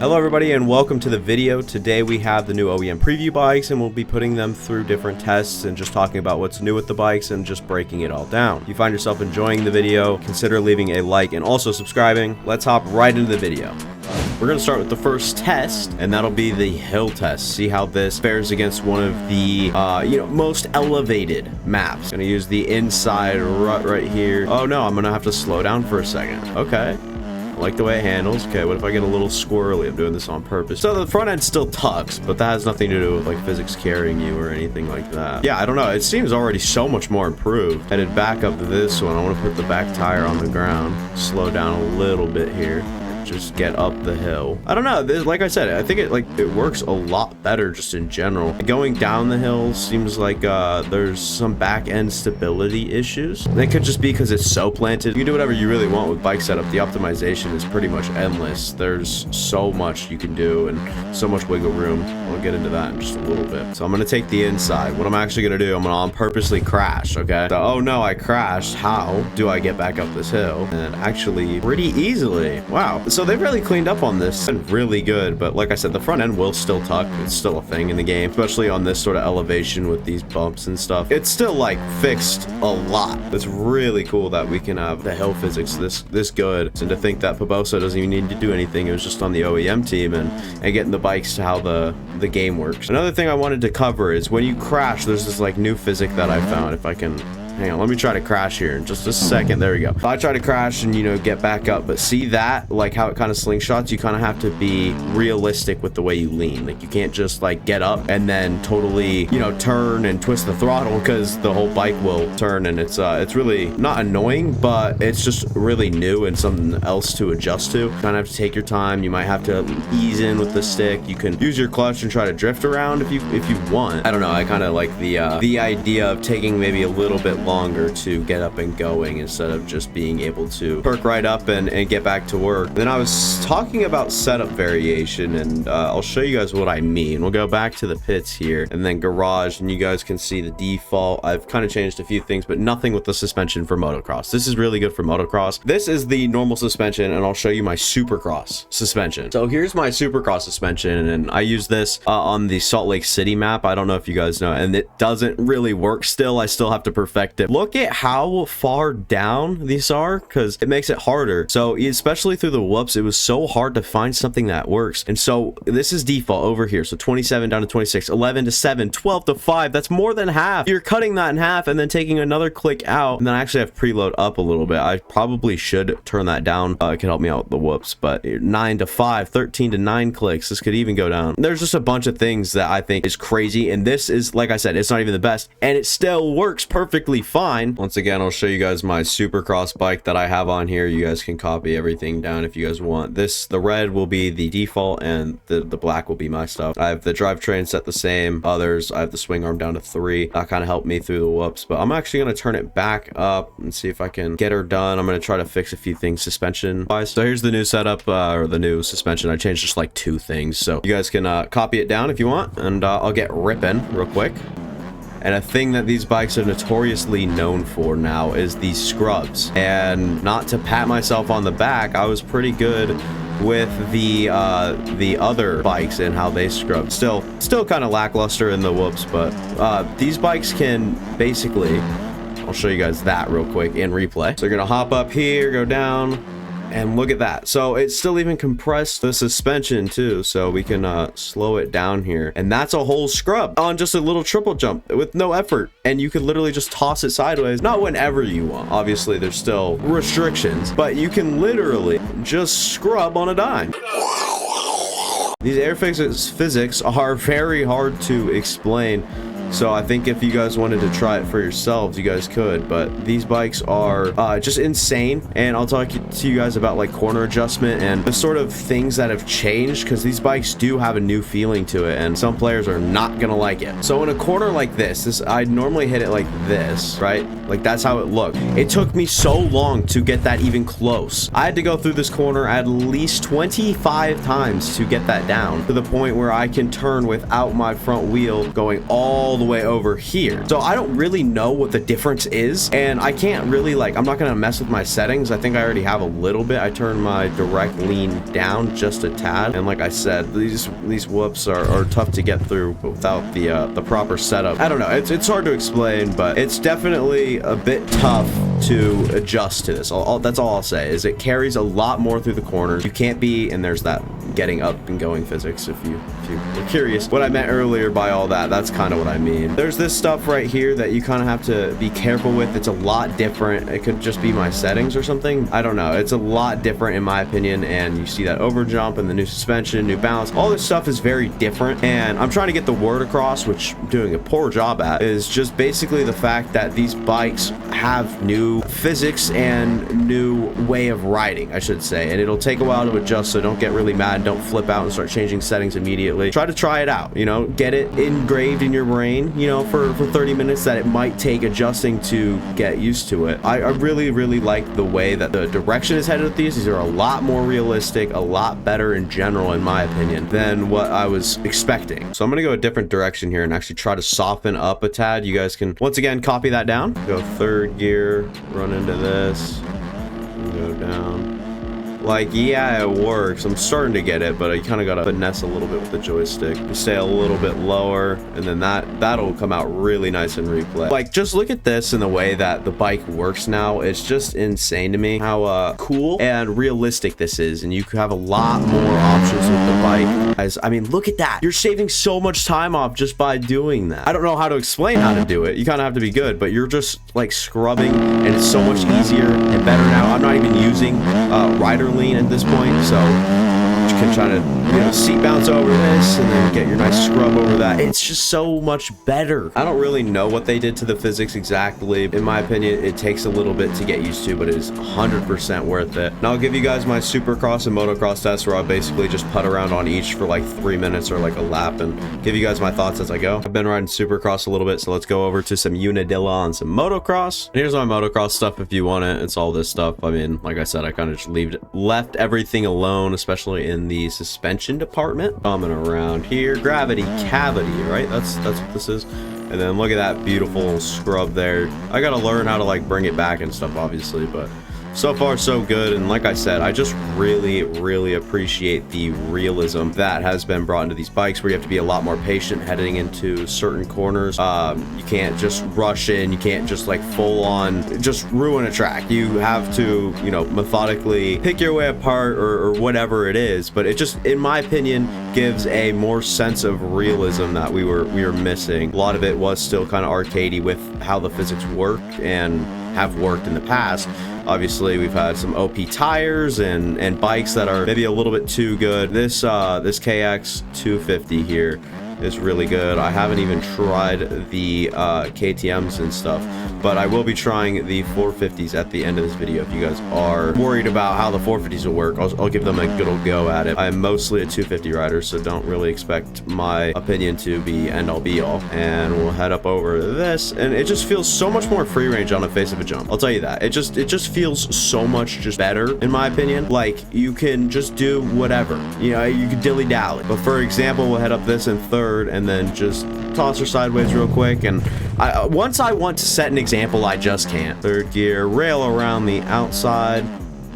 Hello everybody and welcome to the video. Today we have the new OEM preview bikes and we'll be putting them through different tests and just talking about what's new with the bikes and just breaking it all down. If you find yourself enjoying the video, consider leaving a like and also subscribing. Let's hop right into the video. We're going to start with the first test, and that'll be the hill test. See how this fares against one of the, most elevated maps. Going to use the inside rut right here. Oh no, I'm going to have to slow down for a second. Okay. I like the way it handles. Okay, what if I get a little squirrely? I'm doing this on purpose. So the front end still tucks, but that has nothing to do with like physics carrying you or anything like that. Yeah, I don't know. It seems already so much more improved. Headed back up to this one. I want to put the back tire on the ground. Slow down a little bit here. Just get up the hill. I don't know, like I said, I think it works a lot better just in general. Going down the hill seems like there's some back end stability issues. And it could just be because it's so planted. You can do whatever you really want with bike setup. The optimization is pretty much endless. There's so much you can do and so much wiggle room. We'll get into that in just a little bit. So I'm gonna take the inside. What I'm actually gonna do, I'm gonna purposely crash, okay? So, oh no, I crashed. How do I get back up this hill? And actually pretty easily. Wow. So they've really cleaned up on this. It's been really good, but like I said, the front end will still tuck. It's still a thing in the game, especially on this sort of elevation with these bumps and stuff. It's still like fixed a lot. It's really cool that we can have the hill physics this good. And to think that Pabosa doesn't even need to do anything. It was just on the OEM team and getting the bikes to how the game works. Another thing I wanted to cover is when you crash, there's this like new physic that I found. If I can hang on, let me try to crash here in just a second. There we go. I try to crash and get back up, but see that, like how it kind of slingshots, you kind of have to be realistic with the way you lean. Like you can't just like get up and then totally turn and twist the throttle, because the whole bike will turn. And it's really not annoying, but it's just really new and something else to adjust to. Kind of have to take your time. You might have to ease in with the stick. You can use your clutch and try to drift around if you want. I don't know, I kind of like the idea of taking maybe a little bit longer to get up and going instead of just being able to perk right up and get back to work. Then I was talking about setup variation, and I'll show you guys what I mean. We'll go back to the pits here and then garage, and you guys can see the default. I've kind of changed a few things, but nothing with the suspension for motocross. This is really good for motocross. This is the normal suspension, and I'll show you my supercross suspension. So here's my supercross suspension, and I use this on the Salt Lake City map. I don't know if you guys know, and it doesn't really work still. I still have to perfect it. Look at how far down these are, because it makes it harder. So especially through the whoops, it was so hard to find something that works. And so this is default over here. So 27 down to 26, 11 to 7, 12 to 5. That's more than half. You're cutting that in half and then taking another click out. And then I actually have preload up a little bit. I probably should turn that down. It could help me out with the whoops. But 9 to 5, 13 to 9 clicks. This could even go down. There's just a bunch of things that I think is crazy. And this is, like I said, it's not even the best. And it still works perfectly fine. Once again, I'll show you guys my supercross bike that I have on here. You guys can copy everything down if you guys want. The red will be the default and the black will be my stuff. I have the drivetrain set the same. Others, I have the swing arm down to 3. That kind of helped me through the whoops, but I'm actually going to turn it back up and see if I can get her done. I'm going to try to fix a few things suspension wise. So here's the new setup, or the new suspension. I changed just like 2 things, so you guys can copy it down if you want, and I'll get ripping real quick. And a thing that these bikes are notoriously known for now is these scrubs. And not to pat myself on the back, I was pretty good with the other bikes and how they scrub. Still kind of lackluster in the whoops, but these bikes can basically, I'll show you guys that real quick in replay. So you're gonna hop up here, go down, and look at that. So it's still even compressed the suspension too, so we can slow it down here, and that's a whole scrub on just a little triple jump with no effort. And you could literally just toss it sideways, not whenever you want. Obviously there's still restrictions, but you can literally just scrub on a dime. These air physics are very hard to explain. So I think if you guys wanted to try it for yourselves, you guys could, but these bikes are just insane. And I'll talk to you guys about like corner adjustment and the sort of things that have changed, because these bikes do have a new feeling to it and some players are not gonna like it. So in a corner like this I'd normally hit it like this, right? Like that's how it looked. It took me so long to get that even close. I had to go through this corner at least 25 times to get that down to the point where I can turn without my front wheel going all the way over here. So I don't really know what the difference is, and I can't really, like, I'm not gonna mess with my settings. I think I already have a little bit. I turned my direct lean down just a tad, and like I said, these whoops are tough to get through without the proper setup. I don't know, it's hard to explain, but it's definitely a bit tough to adjust to this. That's all I'll say, is it carries a lot more through the corners. You can't be, and there's that getting up and going physics, if you were curious what I meant earlier by all that. That's kind of what I mean. There's this stuff right here that you kind of have to be careful with. It's a lot different. It could just be my settings or something. I don't know. It's a lot different in my opinion, and you see that over jump and the new suspension, new balance. All this stuff is very different, and I'm trying to get the word across, which I'm doing a poor job at, is just basically the fact that these bikes have new physics and new way of riding, I should say, and it'll take a while to adjust, so don't get really mad. Don't flip out and start changing settings immediately. Try to try it out, you know, get it engraved in your brain, you know, for 30 minutes that it might take adjusting to get used to it. I really like the way that the direction is headed with these. These are a lot more realistic, a lot better in general, in my opinion, than what I was expecting. So I'm gonna go a different direction here and actually try to soften up a tad. You guys can, once again, copy that down. Go third gear, run into this, go down. Like, yeah, it works. I'm starting to get it, but I kind of got to finesse a little bit with the joystick. You stay a little bit lower, and then that'll come out really nice in replay. Like, just look at this and the way that the bike works now. It's just insane to me how cool and realistic this is, and you have a lot more options with the bike. Guys, I mean, look at that. You're saving so much time off just by doing that. I don't know how to explain how to do it. You kind of have to be good, but you're just like scrubbing, and it's so much easier and better now. I'm not even using rider lean at this point, so you can try to, you know, seat bounce over this and then get your nice scrub over that. It's just so much better. I don't really know what they did to the physics exactly. In my opinion, it takes a little bit to get used to, but it is 100% worth it. And I'll give you guys my supercross and motocross tests where I basically just putt around on each for like 3 minutes or like a lap and give you guys my thoughts as I go. I've been riding supercross a little bit, so let's go over to some Unadilla and some motocross. And here's my motocross stuff if you want it. It's all this stuff. I mean, like I said, I kind of just left everything alone, especially in the suspension department. Coming around here, gravity cavity, right? That's what this is. And then look at that beautiful scrub there. I gotta learn how to like bring it back and stuff, obviously, but so far so good. And like I said, I just really appreciate the realism that has been brought into these bikes, where you have to be a lot more patient heading into certain corners. You can't just rush in, you can't just like full on just ruin a track. You have to, you know, methodically pick your way apart or whatever it is. But it just, in my opinion, gives a more sense of realism that we were missing. A lot of it was still kind of arcadey with how the physics work and have worked in the past. Obviously, we've had some OP tires and bikes that are maybe a little bit too good. This KX 250 here is really good. I haven't even tried the KTMs and stuff, but I will be trying the 450s at the end of this video. If you guys are worried about how the 450s will work, I'll give them a good old go at it. I'm mostly a 250 rider, so don't really expect my opinion to be end-all be-all. And we'll head up over this, and it just feels so much more free range on the face of a jump. I'll tell you that. It just feels so much just better, in my opinion. Like, you can just do whatever. You know, you can dilly-dally. But for example, we'll head up this in third, and then just toss her sideways real quick. And once I want to set an example, I just can't. Third gear, rail around the outside,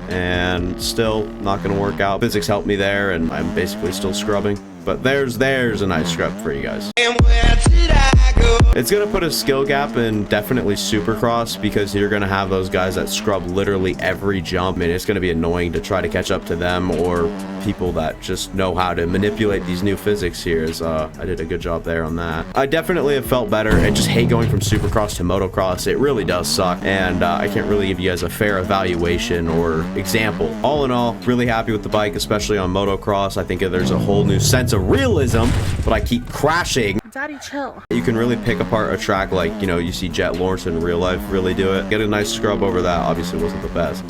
and still not gonna work out. Physics helped me there, and I'm basically still scrubbing. But there's a nice scrub for you guys. And where did I go? It's gonna put a skill gap in definitely Supercross, because you're gonna have those guys that scrub literally every jump, and it's gonna be annoying to try to catch up to them or people that just know how to manipulate these new physics here. I did a good job there on that. I definitely have felt better. I just hate going from Supercross to motocross. It really does suck, and I can't really give you guys a fair evaluation or example. All in all, really happy with the bike, especially on motocross. I think there's a whole new sense of realism, but I keep crashing. Daddy, chill. You can really pick apart a track like, you know, you see Jet Lawrence in real life really do it. Get a nice scrub over that. Obviously wasn't the best,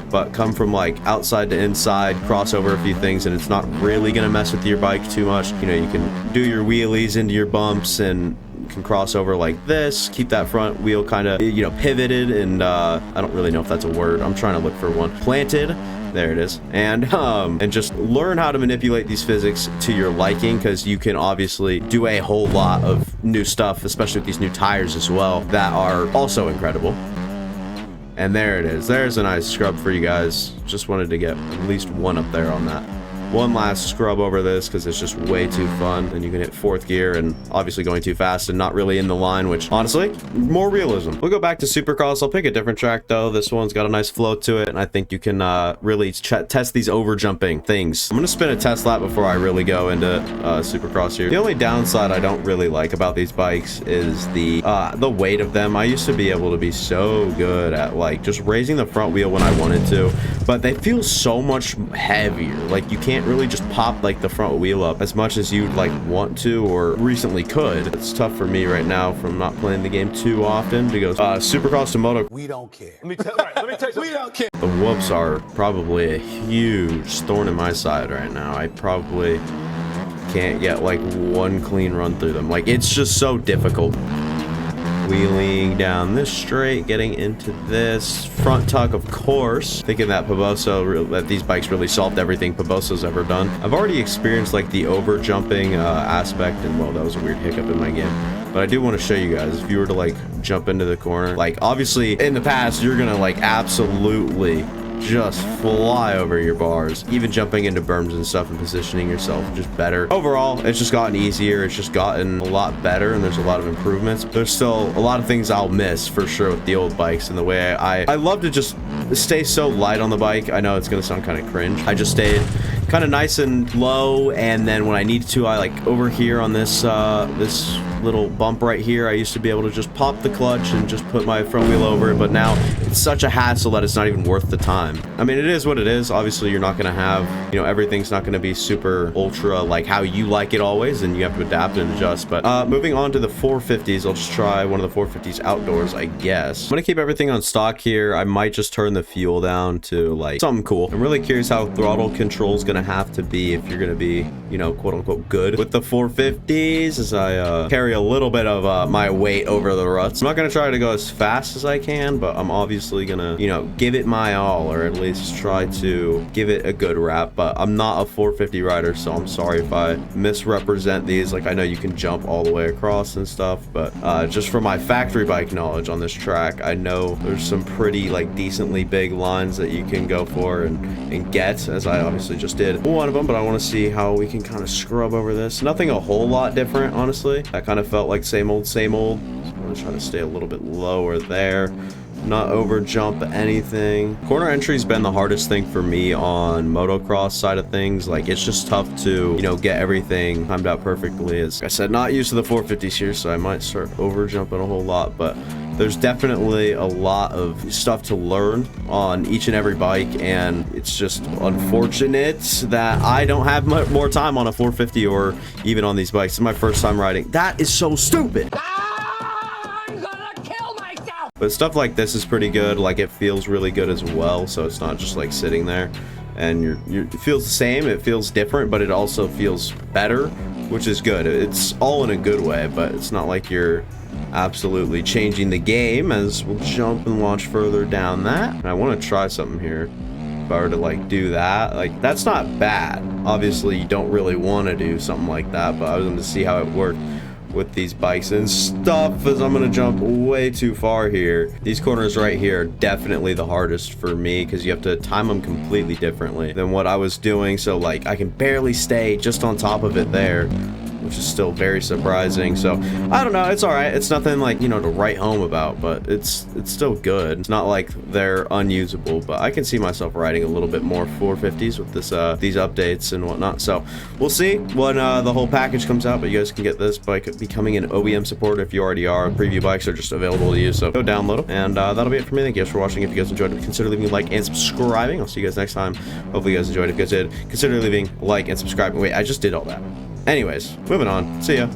but come from like outside to inside, cross over a few things, and it's not really gonna mess with your bike too much. You know, you can do your wheelies into your bumps, and you can cross over like this, keep that front wheel kind of, you know, pivoted, and I don't really know if that's a word. I'm trying to look for one. Planted. There it is. And just learn how to manipulate these physics to your liking, because you can obviously do a whole lot of new stuff, especially with these new tires as well, that are also incredible. And there it is. There's a nice scrub for you guys. Just wanted to get at least one up there on that. One last scrub over this because it's just way too fun. And you can hit 4th gear and obviously going too fast and not really in the line, which honestly, more realism. We'll go back to Supercross. I'll pick a different track though. This one's got a nice flow to it, and I think you can really test these over jumping things. I'm gonna spin a test lap before I really go into Supercross here. The only downside I don't really like about these bikes is the weight of them. I used to be able to be so good at like just raising the front wheel when I wanted to, but they feel so much heavier. Like you can't really just pop like the front wheel up as much as you'd like want to or recently could. It's tough for me right now from not playing the game too often to go Supercross to Moto. We don't care. Let me tell you, we don't care. The whoops are probably a huge thorn in my side right now. I probably can't get like one clean run through them. Like it's just so difficult. Wheeling down this straight, getting into this front tuck, of course. Thinking that that these bikes really solved everything Paboso's ever done. I've already experienced like the over jumping aspect, and well, that was a weird hiccup in my game. But I do want to show you guys, if you were to like jump into the corner, like obviously in the past, you're gonna like absolutely just fly over your bars. Even jumping into berms and stuff and positioning yourself just better. Overall, it's just gotten easier. It's just gotten a lot better, and there's a lot of improvements. There's still a lot of things I'll miss for sure with the old bikes, and the way I love to just stay so light on the bike. I know it's gonna sound kind of cringe. I just stayed kind of nice and low, and then when I needed to, I like over here on this this little bump right here, I used to be able to just pop the clutch and just put my front wheel over it, but now it's such a hassle that it's not even worth the time. I mean, it is what it is. Obviously, you're not going to have, you know, everything's not going to be super ultra like how you like it always, and you have to adapt and adjust. But moving on to the 450s, I'll just try one of the 450s outdoors, I guess. I'm going to keep everything on stock here. I might just turn the fuel down to like something cool. I'm really curious how throttle control is going to have to be if you're going to be, you know, quote unquote good with the 450s, as I carry a little bit of my weight over the ruts. I'm not going to try to go as fast as I can, but I'm obviously going to, you know, give it my all, or at least try to give it a good rap. But I'm not a 450 rider, so I'm sorry if I misrepresent these. Like, I know you can jump all the way across and stuff, but just from my factory bike knowledge on this track, I know there's some pretty like decently big lines that you can go for and get, as I obviously just did one of them. But I want to see how we can kind of scrub over this. Nothing a whole lot different, honestly. I kind of felt like same old, same old. So I'm gonna try to stay a little bit lower there, not over jump anything. Corner entry's been the hardest thing for me on motocross side of things. Like, it's just tough to, you know, get everything timed out perfectly. As I said, not used to the 450s here, so I might start over jumping a whole lot, but there's definitely a lot of stuff to learn on each and every bike, and it's just unfortunate that I don't have much more time on a 450 or even on these bikes. It's my first time riding. That is so stupid. I'm gonna kill myself. But stuff like this is pretty good. Like, it feels really good as well, so it's not just like sitting there. And it feels the same, it feels different, but it also feels better, which is good. It's all in a good way, but it's not like you're absolutely changing the game. As we'll jump and launch further down that. And I want to try something here. If I were to like do that, like, that's not bad. Obviously you don't really want to do something like that, but I was going to see how it worked with these bikes and stuff, as I'm gonna jump way too far here. These corners right here are definitely the hardest for me, because you have to time them completely differently than what I was doing. So like, I can barely stay just on top of it there, which is still very surprising. So I don't know, it's all right. It's nothing like, you know, to write home about, but it's still good. It's not like they're unusable, but I can see myself riding a little bit more 450s with this these updates and whatnot. So we'll see when the whole package comes out, but you guys can get this bike becoming an OEM supporter if you already are. Preview bikes are just available to you, so go download them. And that'll be it for me. Thank you guys for watching. If you guys enjoyed it, consider leaving a like and subscribing. I'll see you guys next time. Hopefully you guys enjoyed it. If you guys did, consider leaving a like and subscribing. Wait, I just did all that. Anyways, moving on. See ya.